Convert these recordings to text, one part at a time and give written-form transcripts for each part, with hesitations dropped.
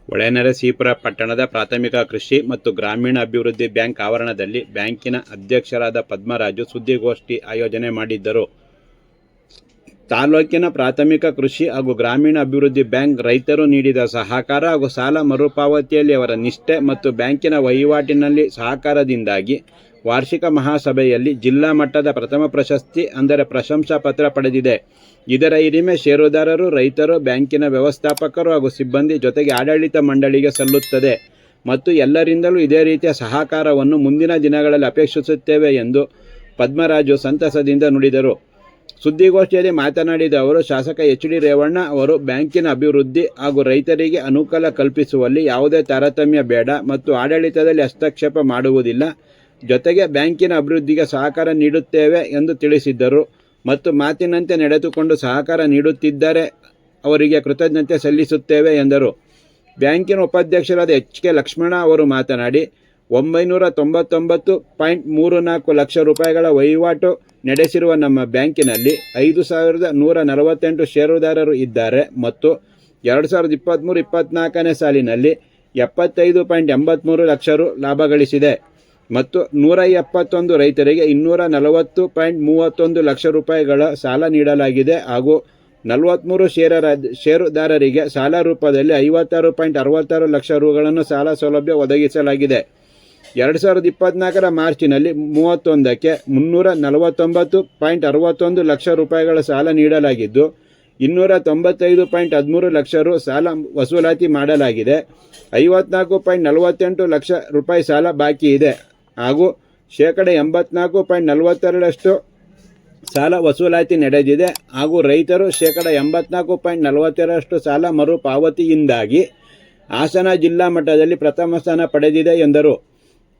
ಹೊಳೆನರಸೀಪುರ ಪಟ್ಟಣದ ಪ್ರಾಥಮಿಕ ಕೃಷಿ ಮತ್ತು ಗ್ರಾಮೀಣ ಅಭಿವೃದ್ಧಿ ಬ್ಯಾಂಕ್ ಆವರಣದಲ್ಲಿ ಬ್ಯಾಂಕಿನ ಅಧ್ಯಕ್ಷರಾದ ಪದ್ಮರಾಜು ಸುದ್ದಿಗೋಷ್ಠಿ ಆಯೋಜನೆ ಮಾಡಿದ್ದರು. ತಾಲೂಕಿನ ಪ್ರಾಥಮಿಕ ಕೃಷಿ ಹಾಗೂ ಗ್ರಾಮೀಣ ಅಭಿವೃದ್ಧಿ ಬ್ಯಾಂಕ್ ರೈತರು ನೀಡಿದ ಸಹಕಾರ ಹಾಗೂ ಸಾಲ ಮರುಪಾವತಿಯಲ್ಲಿ ಅವರ ನಿಷ್ಠೆ ಮತ್ತು ಬ್ಯಾಂಕಿನ ವಹಿವಾಟಿನಲ್ಲಿ ಸಹಕಾರದಿಂದಾಗಿ ವಾರ್ಷಿಕ ಮಹಾಸಭೆಯಲ್ಲಿ ಜಿಲ್ಲಾ ಮಟ್ಟದ ಪ್ರಥಮ ಪ್ರಶಸ್ತಿ ಅಂದರೆ ಪ್ರಶಂಸಾ ಪತ್ರ ಪಡೆದಿದೆ. ಇದರ ಹಿರಿಮೆ ಷೇರುದಾರರು, ರೈತರು, ಬ್ಯಾಂಕಿನ ವ್ಯವಸ್ಥಾಪಕರು ಹಾಗೂ ಸಿಬ್ಬಂದಿ ಜೊತೆಗೆ ಆಡಳಿತ ಮಂಡಳಿಗೆ ಸಲ್ಲುತ್ತದೆ ಮತ್ತು ಎಲ್ಲರಿಂದಲೂ ಇದೇ ರೀತಿಯ ಸಹಕಾರವನ್ನು ಮುಂದಿನ ದಿನಗಳಲ್ಲಿ ಅಪೇಕ್ಷಿಸುತ್ತೇವೆ ಎಂದು ಪದ್ಮರಾಜು ಸಂತಸದಿಂದ ನುಡಿದರು. ಸುದ್ದಿಗೋಷ್ಠಿಯಲ್ಲಿ ಮಾತನಾಡಿದ ಅವರು, ಶಾಸಕ ಎಚ್.ಡಿ. ರೇವಣ್ಣ ಅವರು ಬ್ಯಾಂಕಿನ ಅಭಿವೃದ್ಧಿ ಹಾಗೂ ರೈತರಿಗೆ ಅನುಕೂಲ ಕಲ್ಪಿಸುವಲ್ಲಿ ಯಾವುದೇ ತಾರತಮ್ಯ ಬೇಡ ಮತ್ತು ಆಡಳಿತದಲ್ಲಿ ಹಸ್ತಕ್ಷೇಪ ಮಾಡುವುದಿಲ್ಲ, ಜೊತೆಗೆ ಬ್ಯಾಂಕಿನ ಅಭಿವೃದ್ಧಿಗೆ ಸಹಕಾರ ನೀಡುತ್ತೇವೆ ಎಂದು ತಿಳಿಸಿದ್ದರು ಮತ್ತು ಮಾತಿನಂತೆ ನಡೆದುಕೊಂಡು ಸಹಕಾರ ನೀಡುತ್ತಿದ್ದರೆ ಅವರಿಗೆ ಕೃತಜ್ಞತೆ ಸಲ್ಲಿಸುತ್ತೇವೆ ಎಂದರು. ಬ್ಯಾಂಕಿನ ಉಪಾಧ್ಯಕ್ಷರಾದ ಎಚ್.ಕೆ. ಲಕ್ಷ್ಮಣ ಅವರು ಮಾತನಾಡಿ, 999.34 ಲಕ್ಷ ರೂಪಾಯಿಗಳ ವಹಿವಾಟು ನಡೆಸಿರುವ ನಮ್ಮ ಬ್ಯಾಂಕಿನಲ್ಲಿ 5,148 ಷೇರುದಾರರು ಇದ್ದಾರೆ ಮತ್ತು 2023-24ನೇ ಸಾಲಿನಲ್ಲಿ 75.83 ಲಕ್ಷ ರು ಲಾಭ ಗಳಿಸಿದೆ ಮತ್ತು 171 ರೈತರಿಗೆ 240.31 ಲಕ್ಷ ರೂಪಾಯಿಗಳ ಸಾಲ ನೀಡಲಾಗಿದೆ ಹಾಗೂ 43 ಷೇರುದಾರರಿಗೆ ಸಾಲ ರೂಪದಲ್ಲಿ 56.66 ಲಕ್ಷ ರುಗಳನ್ನು ಸಾಲ ಸೌಲಭ್ಯ ಒದಗಿಸಲಾಗಿದೆ. 2024ರ ಮಾರ್ಚಿನಲ್ಲಿ 31ಕ್ಕೆ 349.61 ಲಕ್ಷ ರೂಪಾಯಿಗಳ ಸಾಲ ನೀಡಲಾಗಿದ್ದು 295.13 ಲಕ್ಷ ರು ಸಾಲ ವಸೂಲಾತಿ ಮಾಡಲಾಗಿದೆ. 54.48 ಲಕ್ಷ ರೂಪಾಯಿ ಸಾಲ ಬಾಕಿ ಇದೆ ಹಾಗೂ 84.42% ಸಾಲ ವಸೂಲಾತಿ ನಡೆದಿದೆ ಹಾಗೂ ರೈತರು 84.42% ಸಾಲ ಮರುಪಾವತಿಯಿಂದಾಗಿ ಹಾಸನ ಜಿಲ್ಲಾ ಮಟ್ಟದಲ್ಲಿ ಪ್ರಥಮ ಸ್ಥಾನ ಪಡೆದಿದೆ ಎಂದರು.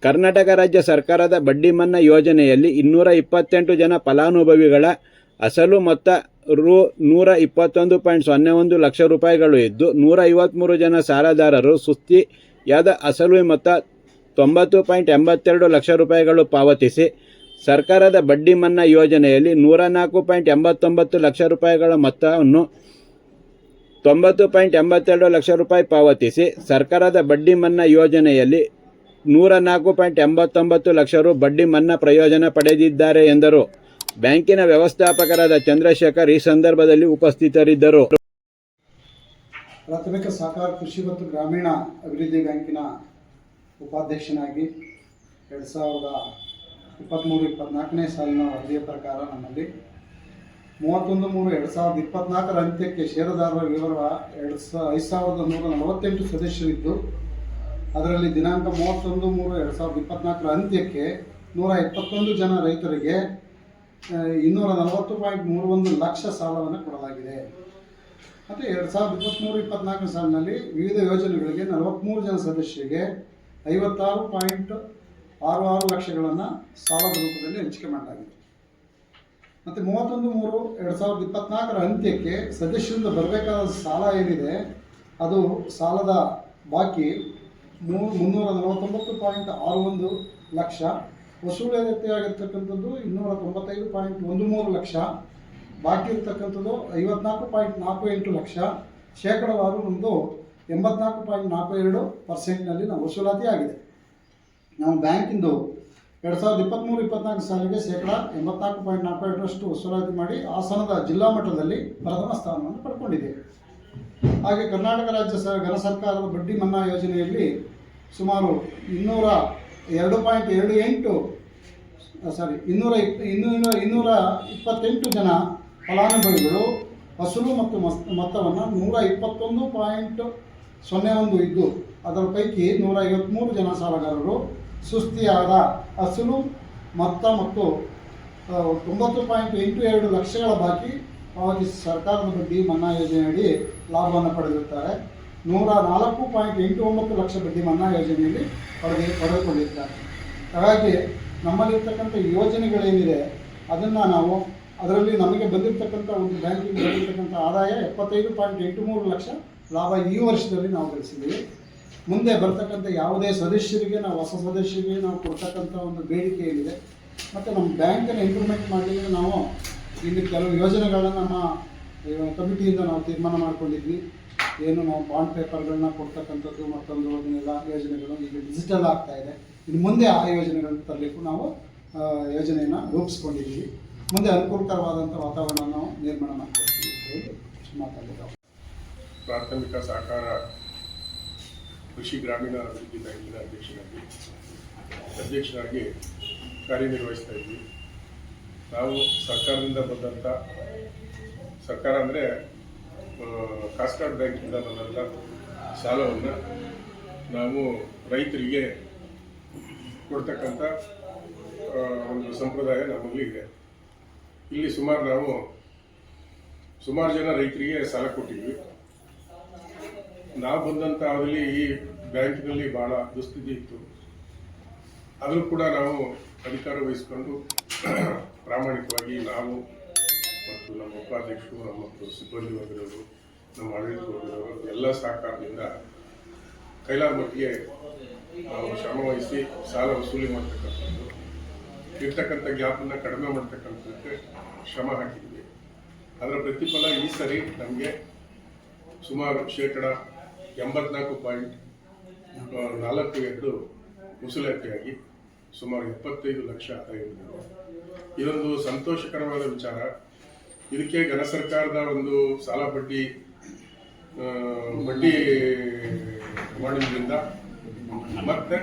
ಕರ್ನಾಟಕ ರಾಜ್ಯ ಸರ್ಕಾರದ ಬಡ್ಡಿ ಮನ್ನಾ ಯೋಜನೆಯಲ್ಲಿ 228 ಜನ ಫಲಾನುಭವಿಗಳ ಅಸಲು ಮೊತ್ತ ರು 121.01 ಲಕ್ಷ ರೂಪಾಯಿಗಳು ಇದ್ದು 153 ಜನ ಸಾಲದಾರರು ಸುಸ್ತಿಯಾದ ಅಸಲು ಮೊತ್ತ 90.82 ಲಕ್ಷ ರೂಪಾಯಿಗಳು ಪಾವತಿಸಿ ಸರ್ಕಾರದ ಬಡ್ಡಿ ಮನ್ನಾ ಯೋಜನೆಯಲ್ಲಿ 104.89 ಲಕ್ಷ ರೂಪಾಯಿಗಳ ಮೊತ್ತವನ್ನು 90.82 ಲಕ್ಷ ರೂಪಾಯಿ ಪಾವತಿಸಿ ಸರ್ಕಾರದ ಬಡ್ಡಿ ಮನ್ನಾ ಯೋಜನೆಯಲ್ಲಿ 104.89 ಲಕ್ಷ ರು ಬಡ್ಡಿ ಮನ್ನಾ ಪ್ರಯೋಜನ ಪಡೆದಿದ್ದಾರೆ ಎಂದರು. ಬ್ಯಾಂಕಿನ ವ್ಯವಸ್ಥಾಪಕರಾದ ಚಂದ್ರಶೇಖರ್ ಈ ಸಂದರ್ಭದಲ್ಲಿ ಉಪಸ್ಥಿತರಿದ್ದರು. ಪ್ರಾಥಮಿಕ ಸಹಕಾರ ಕೃಷಿ ಮತ್ತು ಗ್ರಾಮೀಣ ಅಭಿವೃದ್ಧಿ ಬ್ಯಾಂಕಿನ ಉಪಾಧ್ಯಕ್ಷನಾಗಿ 2023-24ನೇ ಸಾಲಿನ ವರದಿಯ ಪ್ರಕಾರ ನಮ್ಮಲ್ಲಿ 31/3/2024ರ ಅಂತ್ಯಕ್ಕೆ ಷೇರುದಾರರ ವಿವರ 5,148 ಸದಸ್ಯರಿದ್ದು ಅದರಲ್ಲಿ ದಿನಾಂಕ 31/3/2024ರ ಅಂತ್ಯಕ್ಕೆ 121 ಜನ ರೈತರಿಗೆ 240.31 ಲಕ್ಷ ಸಾಲವನ್ನು ಕೊಡಲಾಗಿದೆ. ಮತ್ತು 2023-24 ಸಾಲಿನಲ್ಲಿ ವಿವಿಧ ಯೋಜನೆಗಳಿಗೆ 43 ಜನ ಸದಸ್ಯರಿಗೆ 56.66 ಲಕ್ಷಗಳನ್ನು ಸಾಲದ ರೂಪದಲ್ಲಿ ಹಂಚಿಕೆ ಮಾಡಲಾಗಿದೆ. ಮತ್ತು 31/3/2024ರ ಅಂತ್ಯಕ್ಕೆ ಸದಸ್ಯರಿಂದ ಬರಬೇಕಾದ ಸಾಲ ಏನಿದೆ ಅದು ಸಾಲದ ಬಾಕಿ 349.61 ಲಕ್ಷ, ವಸೂಲಾತಿಯಾಗಿರ್ತಕ್ಕಂಥದ್ದು 295.13 ಲಕ್ಷ, ಬಾಕಿ ಇರ್ತಕ್ಕಂಥದ್ದು 54.48 ಲಕ್ಷ, ಶೇಕಡವಾರು ನಮ್ಮದು 84.42% ನಾವು ವಸೂಲಾತಿ ಆಗಿದೆ. ನಾವು ಬ್ಯಾಂಕಿಂದು 2023-24 ಸಾಲಿಗೆ ಶೇಕಡ 84.42% ವಸೂಲಾತಿ ಮಾಡಿ ಹಾಸನದ ಜಿಲ್ಲಾ ಮಟ್ಟದಲ್ಲಿ ಪ್ರಥಮ ಸ್ಥಾನವನ್ನು ಪಡ್ಕೊಂಡಿದ್ದೇವೆ. ಹಾಗೆ ಕರ್ನಾಟಕ ರಾಜ್ಯ ಘನ ಸರ್ಕಾರದ ಬಡ್ಡಿ ಮನ್ನಾ ಯೋಜನೆಯಲ್ಲಿ ಸುಮಾರು 228 ಜನ ಫಲಾನುಭವಿಗಳು ಅಸಲು ಮತ್ತು ಮೊತ್ತವನ್ನು 121.01 ಇದ್ದು ಅದರ ಪೈಕಿ 153 ಜನ ಸಾಲಗಾರರು ಸುಸ್ತಿಯಾದ ಅಸಲು ಮೊತ್ತ ಮತ್ತು 90.82 ಲಕ್ಷಗಳ ಬಾಕಿ ಪಾವತಿಸಿ ಸರ್ಕಾರದ ಬಡ್ಡಿ ಮನ್ನಾ ಯೋಜನೆಯಡಿ ಲಾಭವನ್ನು ಪಡೆದಿರುತ್ತಾರೆ. 104.89 ಲಕ್ಷ ಬಡ್ಡಿ ಮನ್ನಾ ಯೋಜನೆಯಲ್ಲಿ ಪಡೆದುಕೊಂಡಿದ್ದಾರೆ. ಹಾಗಾಗಿ ನಮ್ಮಲ್ಲಿರ್ತಕ್ಕಂಥ ಯೋಜನೆಗಳೇನಿದೆ ಅದನ್ನು ನಾವು ಅದರಲ್ಲಿ ನಮಗೆ ಬಂದಿರತಕ್ಕಂಥ ಒಂದು ಬ್ಯಾಂಕಿಂಗ್ ಬಂದಿರತಕ್ಕಂಥ ಆದಾಯ 75.83 ಲಕ್ಷ ಲಾಭ ಈ ವರ್ಷದಲ್ಲಿ ನಾವು ಗಳಿಸಿದ್ದೀವಿ. ಮುಂದೆ ಬರ್ತಕ್ಕಂಥ ಯಾವುದೇ ಸದಸ್ಯರಿಗೆ ನಾವು ಹೊಸ ಸದಸ್ಯರಿಗೆ ನಾವು ಕೊಡ್ತಕ್ಕಂಥ ಒಂದು ಬೇಡಿಕೆ ಏನಿದೆ ಮತ್ತು ನಮ್ಮ ಬ್ಯಾಂಕನ್ನು ಇಂಪ್ರೂವ್ಮೆಂಟ್ ಮಾಡಲಿಕ್ಕೆ ನಾವು ಇಲ್ಲಿ ಕೆಲವು ಯೋಜನೆಗಳನ್ನು ನಮ್ಮ ಕಮಿಟಿಯಿಂದ ನಾವು ತೀರ್ಮಾನ ಮಾಡಿಕೊಂಡಿದ್ವಿ. ಏನು ನಾವು ಬಾಂಡ್ ಪೇಪರ್ಗಳನ್ನ ಕೊಡ್ತಕ್ಕಂಥದ್ದು ಮತ್ತೊಂದು ಅದನ್ನೆಲ್ಲ ಯೋಜನೆಗಳು ಈಗ ಡಿಜಿಟಲ್ ಆಗ್ತಾ ಇದೆ. ಇನ್ನು ಮುಂದೆ ಆ ಯೋಜನೆಗಳನ್ನು ತರಲಿಕ್ಕೂ ನಾವು ಯೋಜನೆಯನ್ನು ರೂಪಿಸ್ಕೊಂಡಿದ್ದೀವಿ. ಮುಂದೆ ಅನುಕೂಲಕರವಾದಂಥ ವಾತಾವರಣ ನಾವು ನಿರ್ಮಾಣ ಮಾಡ್ಕೊಡ್ತೀವಿ ಅಂತ ಹೇಳಿ ಮಾತಾಡಿದ್ದೇವೆ. ಪ್ರಾಥಮಿಕ ಸಹಕಾರ ಕೃಷಿ ಗ್ರಾಮೀಣ ಅಭಿವೃದ್ಧಿ ಬ್ಯಾಂಕಿನ ಅಧ್ಯಕ್ಷರಾಗಿ ಕಾರ್ಯನಿರ್ವಹಿಸ್ತಾ ಇದ್ವಿ. ನಾವು ಸರ್ಕಾರದಿಂದ ಬಂದಂಥ, ಸರ್ಕಾರ ಅಂದರೆ ಕಾಸ್ಕಾಡ್ ಬ್ಯಾಂಕಿಂದ ಬಂದಂಥ ಸಾಲವನ್ನು ನಾವು ರೈತರಿಗೆ ಕೊಡ್ತಕ್ಕಂಥ ಒಂದು ಸಂಪ್ರದಾಯ ನಮ್ಮಲ್ಲಿ ಇದೆ. ಇಲ್ಲಿ ಸುಮಾರು ಜನ ರೈತರಿಗೆ ಸಾಲ ಕೊಟ್ಟಿದ್ವಿ. ನಾವು ಬಂದಂಥ ಅವರಲ್ಲಿ ಈ ಬ್ಯಾಂಕಿನಲ್ಲಿ ಭಾಳ ದುಸ್ಥಿತಿ ಇತ್ತು. ಆದರೂ ಕೂಡ ನಾವು ಅಧಿಕಾರ ವಹಿಸಿಕೊಂಡು ಪ್ರಾಮಾಣಿಕವಾಗಿ ನಾವು ಮತ್ತು ನಮ್ಮ ಉಪಾಧ್ಯಕ್ಷರು, ನಮ್ಮ ಸಿಬ್ಬಂದಿ ವರ್ಗದವರು, ನಮ್ಮ ಆಡಳಿತ ವರ್ಗದವರು ಎಲ್ಲ ಸಹಕಾರದಿಂದ ಕೈಲಾದ ಮಟ್ಟಿಗೆ ನಾವು ಶ್ರಮವಹಿಸಿ ಸಾಲ ವಸೂಲಿ ಮಾಡ್ತಕ್ಕಂಥದ್ದು, ಇರ್ತಕ್ಕಂಥ ಗ್ಯಾಪನ್ನು ಕಡಿಮೆ ಮಾಡ್ತಕ್ಕಂಥದ್ದಕ್ಕೆ ಶ್ರಮ ಹಾಕಿದ್ವಿ. ಅದರ ಪ್ರತಿಫಲ ಈ ಸರಿ ನಮಗೆ ಸುಮಾರು 84.42 ವಸೂಲಾತಿಯಾಗಿ ಸುಮಾರು 75 ಲಕ್ಷ ಆದಾಯ ಬಂದಿದೆ. ಇದೊಂದು ಸಂತೋಷಕರವಾದ ವಿಚಾರ. ಇದಕ್ಕೆ ಘನ ಸರ್ಕಾರದ ಒಂದು ಸಾಲ ಬಡ್ಡಿ ಮಾಡೋದ್ರಿಂದ ಮತ್ತೆ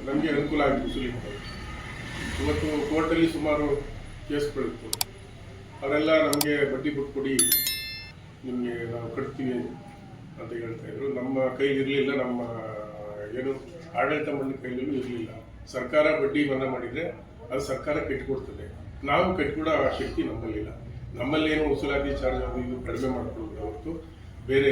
ನಮಗೆ ಅನುಕೂಲ ಆಗಿ ವಸೂಲಿ ಮಾಡೋದು. ಇವತ್ತು ಕೋರ್ಟಲ್ಲಿ ಸುಮಾರು ಕೇಸ್ಗಳಿತ್ತು. ಅವರೆಲ್ಲ ನಮಗೆ ಬಡ್ಡಿ ಬಿಟ್ಟು ಕೊಡಿ, ನಿಮಗೆ ನಾವು ಕಟ್ತೀವಿ ಅಂತ ಹೇಳ್ತಾ ಇದ್ರು. ನಮ್ಮ ಕೈಲಿರಲಿಲ್ಲ, ನಮ್ಮ ಏನು ಆಡಳಿತ ಮಂಡಳಿ ಕೈಲೂ ಇರಲಿಲ್ಲ. ಸರ್ಕಾರ ಬಡ್ಡಿ ಮನ್ನಾ ಮಾಡಿದರೆ ಅದು ಸರ್ಕಾರ ಕಟ್ಟಿಕೊಡ್ತದೆ. ನಾವು ಕಟ್ಟಿಕೊಡೋ ಶಕ್ತಿ ನಮ್ಮಲ್ಲಿಲ್ಲ. ನಮ್ಮಲ್ಲೇನು ವಸೂಲಾತಿ ಚಾರ್ಜ್ ಅದು ಇದು ಕಡಿಮೆ ಮಾಡ್ಕೊಳ್ಳೋದು ಹೊರತು ಬೇರೆ